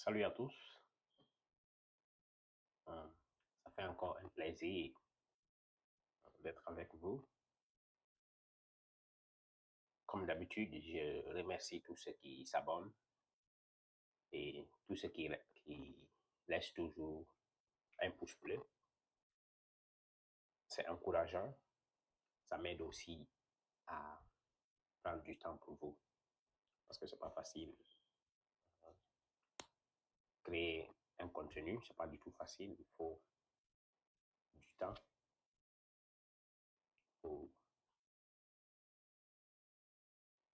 Salut à tous. Euh, Ça fait encore un plaisir d'être avec vous. Comme d'habitude, je remercie tous ceux qui s'abonnent et tous ceux qui laissent toujours un pouce bleu. C'est encourageant. Ça m'aide aussi à prendre du temps pour vous parce que c'est pas facile. Créer un contenu, c'est pas du tout facile. Il faut du temps pour,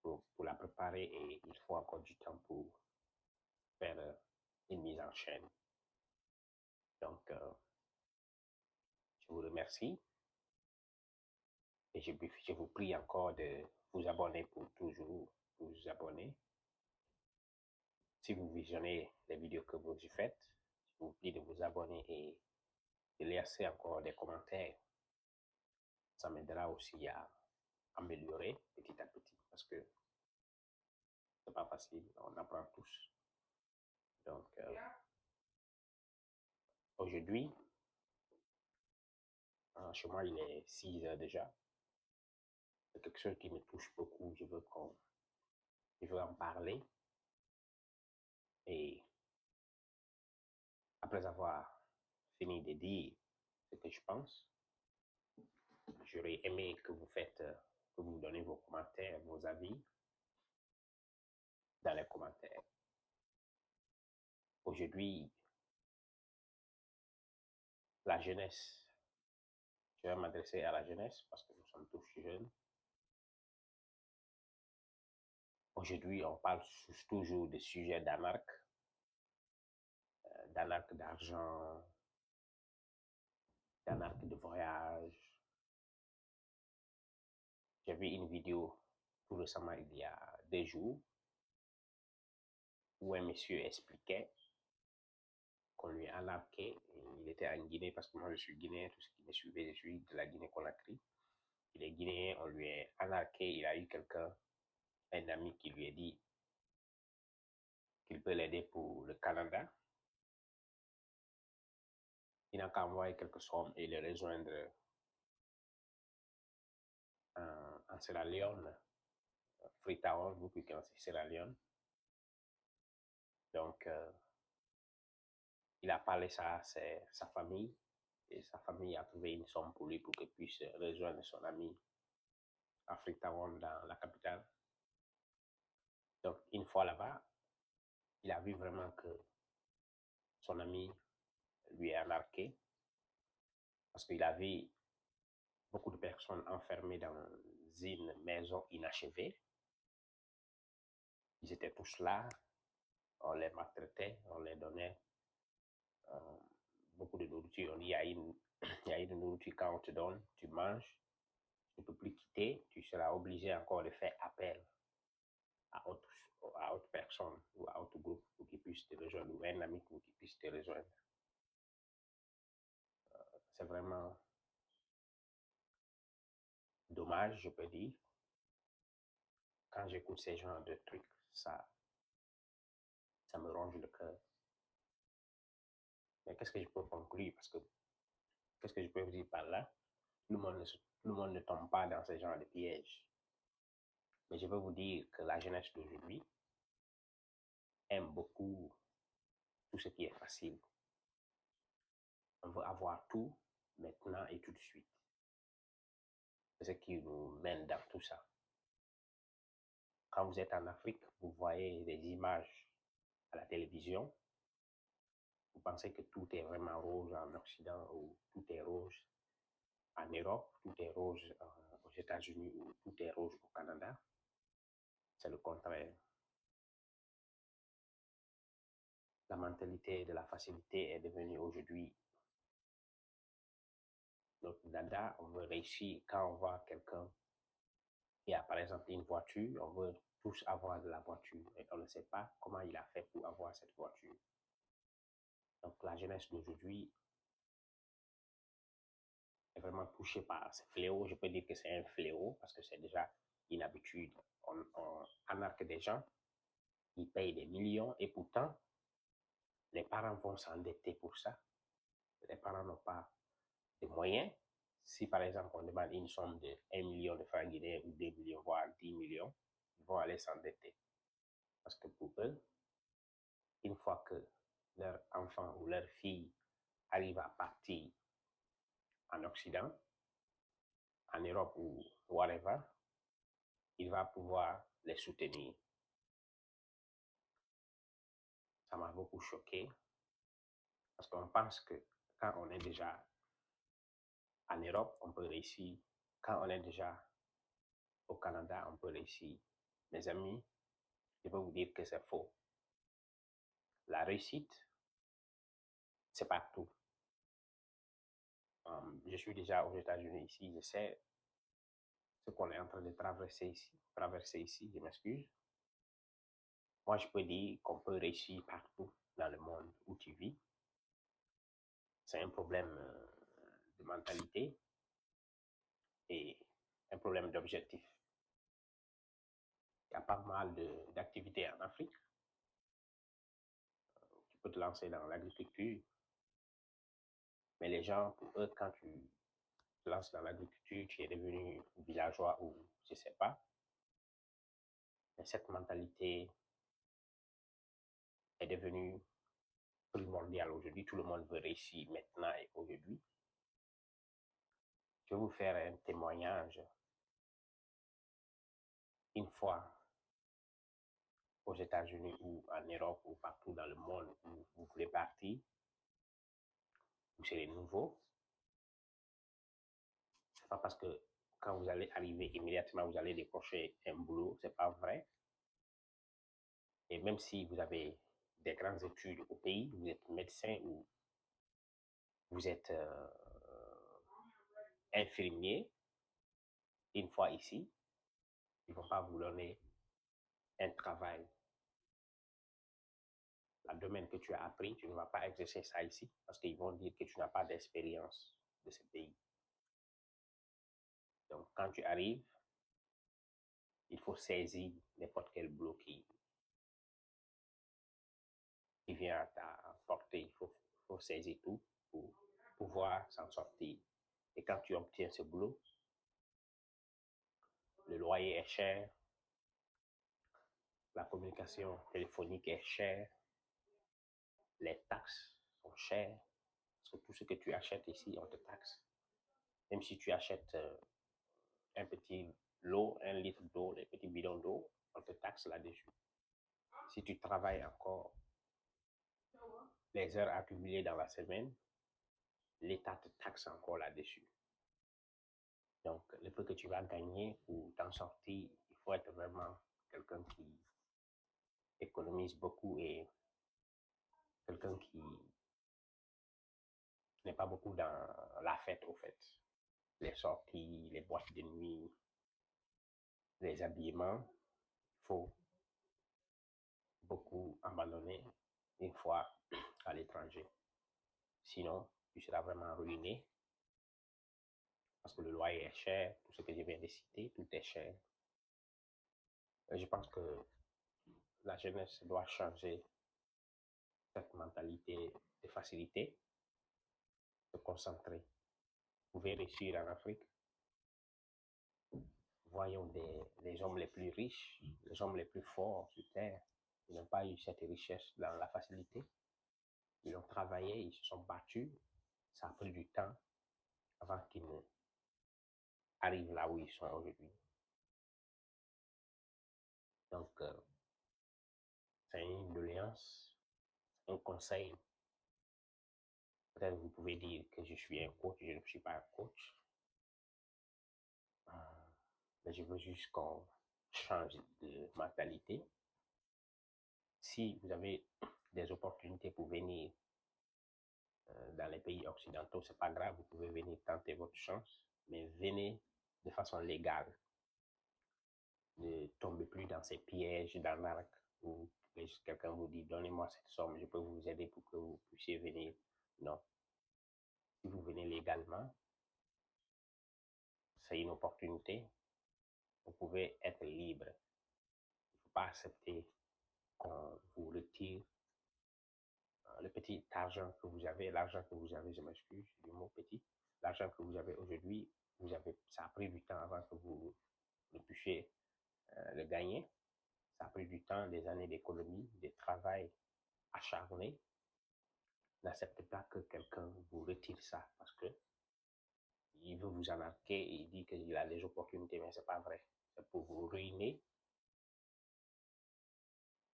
pour la préparer et il faut encore du temps pour faire une mise en chaîne. Donc, je vous remercie et je vous prie encore de vous abonner pour toujours vous abonner. Si vous visionnez les vidéos que vous faites, je vous prie de vous abonner et de laisser encore des commentaires. Ça m'aidera aussi à améliorer petit à petit parce que c'est pas facile, on apprend tous. Donc, aujourd'hui, chez moi, il est 6 heures déjà. C'est quelque chose qui me touche beaucoup. Je veux en parler. Et après avoir fini de dire ce que je pense, j'aurais aimé que que vous donnez vos commentaires, vos avis dans les commentaires. Aujourd'hui, la jeunesse, je vais m'adresser à la jeunesse parce que nous sommes tous jeunes. Aujourd'hui, on parle toujours de sujets d'arnaque d'argent, d'arnaque de voyage. J'ai vu une vidéo tout récemment, il y a 2 jours, où un monsieur expliquait qu'on lui a arnaqué. Il était en Guinée parce que moi je suis guinéen, tout ce qui me suivait, je suis de la Guinée-Conakry. Il est guinéen, on lui a arnaqué, il a eu quelqu'un, un ami qui lui a dit qu'il peut l'aider pour le Canada. Il n'a qu'à envoyer quelques sommes et le rejoindre en Sierra Leone, Freetown, vous qui connaissez Sierra Leone. Donc, il a parlé ça à sa famille et sa famille a trouvé une somme pour lui pour qu'il puisse rejoindre son ami à Freetown dans la capitale. Donc, une fois là-bas, il a vu vraiment que son ami lui a arnaqué parce qu'il avait beaucoup de personnes enfermées dans une maison inachevée. Ils étaient tous là, on les maltraitait, on les donnait beaucoup de nourriture. On dit, il y a une nourriture quand on te donne, tu manges, tu ne peux plus quitter, tu seras obligé encore de faire appel à autre personne ou à autre groupe pour qu'ils puissent te rejoindre ou un ami pour qu'il puisse te rejoindre. C'est vraiment dommage, je peux dire. Quand j'écoute ces genres de trucs, ça me ronge le cœur. Mais qu'est-ce que je peux conclure? Parce que qu'est-ce que je peux vous dire par là? Tout le monde ne tombe pas dans ce genre de pièges. Mais je peux vous dire que la jeunesse d'aujourd'hui aime beaucoup tout ce qui est facile. On veut avoir tout maintenant et tout de suite. C'est ce qui nous mène dans tout ça. Quand vous êtes en Afrique, vous voyez des images à la télévision, vous pensez que tout est vraiment rose en Occident ou tout est rose en Europe, tout est rose aux États-Unis ou tout est rose au Canada. C'est le contraire. La mentalité de la facilité est devenue aujourd'hui notre dada. On veut réussir quand on voit quelqu'un qui a par exemple une voiture, on veut tous avoir de la voiture et on ne sait pas comment il a fait pour avoir cette voiture. Donc la jeunesse d'aujourd'hui est vraiment touchée par ce fléau. Je peux dire que c'est un fléau parce que c'est déjà une habitude. On arnaque des gens, ils payent des millions et pourtant, les parents vont s'endetter pour ça. Les parents n'ont pas de moyens. Si par exemple on demande une somme de 1 million de francs guinéens ou 2 millions, voire 10 millions, ils vont aller s'endetter. Parce que pour eux, une fois que leur enfant ou leur fille arrive à partir en Occident, en Europe ou whatever, il va pouvoir les soutenir. Ça m'a beaucoup choqué parce qu'on pense que quand on est déjà en Europe, on peut réussir. Quand on est déjà au Canada, on peut réussir. Mes amis, je peux vous dire que c'est faux. La réussite, c'est partout. Je suis déjà aux États-Unis ici, je sais ce qu'on est en train de traverser ici, je m'excuse. Moi, je peux dire qu'on peut réussir partout dans le monde où tu vis. C'est un problème de mentalité et un problème d'objectif. Il y a pas mal d'activités en Afrique. Tu peux te lancer dans l'agriculture, mais les gens, pour eux, quand tu te lances dans l'agriculture, tu es devenu villageois ou je ne sais pas. Mais cette mentalité est devenue primordiale aujourd'hui. Tout le monde veut réussir maintenant et aujourd'hui. Je vais vous faire un témoignage. Une fois aux États-Unis ou en Europe ou partout dans le monde où vous voulez partir, vous serez nouveau. C'est pas parce que quand vous allez arriver immédiatement, vous allez décrocher un boulot, c'est pas vrai. Et même si vous avez des grandes études au pays, vous êtes médecin ou vous êtes infirmier, une fois ici, ils ne vont pas vous donner un travail. Le domaine que tu as appris, tu ne vas pas exercer ça ici parce qu'ils vont dire que tu n'as pas d'expérience de ce pays. Donc, quand tu arrives, il faut saisir n'importe quel boulot qui vient à ta portée. Il faut saisir tout pour pouvoir s'en sortir. Et quand tu obtiens ce boulot, le loyer est cher, la communication téléphonique est chère, les taxes sont chères, parce que tout ce que tu achètes ici, on te taxe. Même si tu achètes un petit lot, 1 litre d'eau, des petits bidons d'eau, on te taxe là-dessus. Si tu travailles encore les heures accumulées dans la semaine, l'État te taxe encore là-dessus. Donc, le peu que tu vas gagner pour t'en sortir, il faut être vraiment quelqu'un qui économise beaucoup et quelqu'un qui n'est pas beaucoup dans la fête, au fait. Les sorties, les boîtes de nuit, les habillements, il faut beaucoup abandonner une fois à l'étranger. Sinon, tu seras vraiment ruiné parce que le loyer est cher, tout ce que je viens de citer, tout est cher. Et je pense que la jeunesse doit changer cette mentalité de facilité, de concentrer. Vous pouvez réussir en Afrique. Voyons les hommes les plus riches, les hommes les plus forts sur Terre. Ils n'ont pas eu cette richesse dans la facilité. Ils ont travaillé, ils se sont battus. Ça a pris du temps avant qu'ils ne arrivent là où ils sont aujourd'hui. Donc, c'est une doléance, un conseil. Peut-être vous pouvez dire que je suis un coach, je ne suis pas un coach. Mais je veux juste qu'on change de mentalité. Si vous avez des opportunités pour venir dans les pays occidentaux, c'est pas grave, vous pouvez venir tenter votre chance, mais venez de façon légale. Ne tombez plus dans ces pièges d'arnaque où quelqu'un vous dit donnez-moi cette somme, je peux vous aider pour que vous puissiez venir. Non. Si vous venez légalement, c'est une opportunité. Vous pouvez être libre. Il ne faut pas accepter qu'on vous retire le petit argent que vous avez, l'argent que vous avez, je m'excuse du mot petit, l'argent que vous avez aujourd'hui, ça a pris du temps avant que vous ne puissiez le gagner. Ça a pris du temps, des années d'économie, de travail acharné. N'acceptez pas que quelqu'un vous retire ça parce que il veut vous embarquer et il dit qu'il a des opportunités, mais c'est pas vrai. C'est pour vous ruiner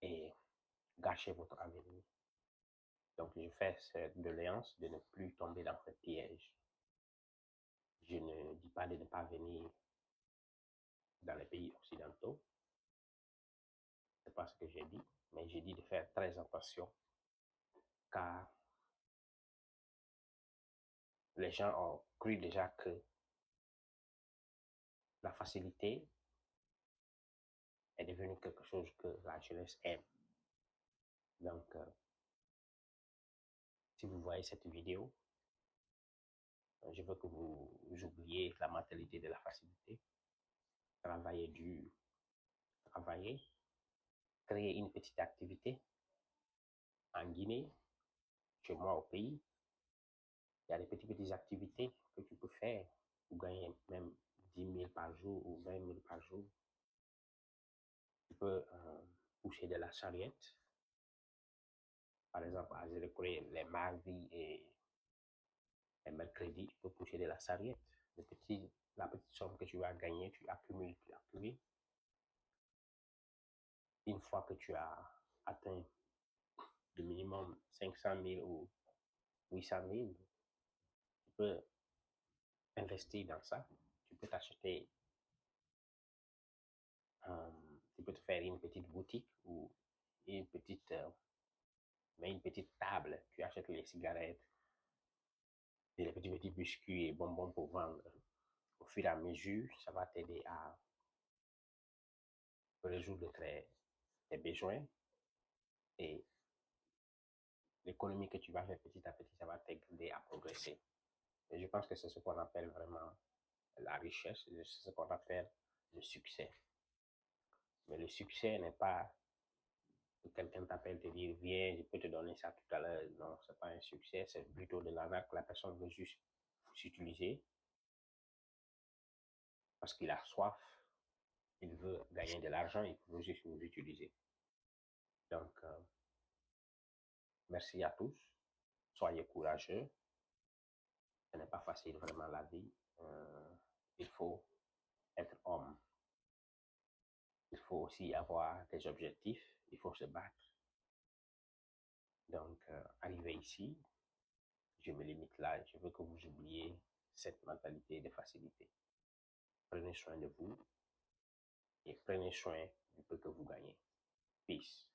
et gâcher votre avenir. Donc, je fais cette doléance de ne plus tomber dans ce piège. Je ne dis pas de ne pas venir dans les pays occidentaux, c'est pas ce que j'ai dit, mais j'ai dit de faire très attention car les gens ont cru déjà que la facilité est devenue quelque chose que la jeunesse aime. Donc, si vous voyez cette vidéo, je veux que vous oubliez la mentalité de la facilité. Travaillez dur, travaillez, créez une petite activité en Guinée, chez moi au pays. Il y a des petites activités que tu peux faire pour gagner même 10 000 par jour ou 20 000 par jour. Tu peux pousser de la charrette. Par exemple, à Zélécré, les mardis et les mercredis, tu peux pousser de la charrette. La petite somme que tu vas gagner, tu accumules, tu accumules. Une fois que tu as atteint le minimum 500 000 ou 800 000, tu peux investir dans ça. Tu peux t'acheter, tu peux te faire une petite boutique ou une petite, une petite table. Tu achètes les cigarettes et les petits biscuits et bonbons pour vendre. Au fur et à mesure, ça va t'aider à résoudre tes besoins et l'économie que tu vas faire petit à petit, ça va t'aider à progresser. Et je pense que c'est ce qu'on appelle vraiment la richesse, c'est ce qu'on appelle le succès. Mais le succès n'est pas que quelqu'un t'appelle te dire viens, je peux te donner ça tout à l'heure. Non, c'est pas un succès, c'est plutôt de l'arnaque. La personne veut juste s'utiliser parce qu'il a soif, il veut gagner de l'argent, il veut juste nous utiliser. Donc, merci à tous, soyez courageux. Ce n'est pas facile vraiment la vie. Il faut être homme. Il faut aussi avoir des objectifs. Il faut se battre. Donc, arrivé ici, je me limite là. Je veux que vous oubliez cette mentalité de facilité. Prenez soin de vous et prenez soin du peu que vous gagnez. Peace.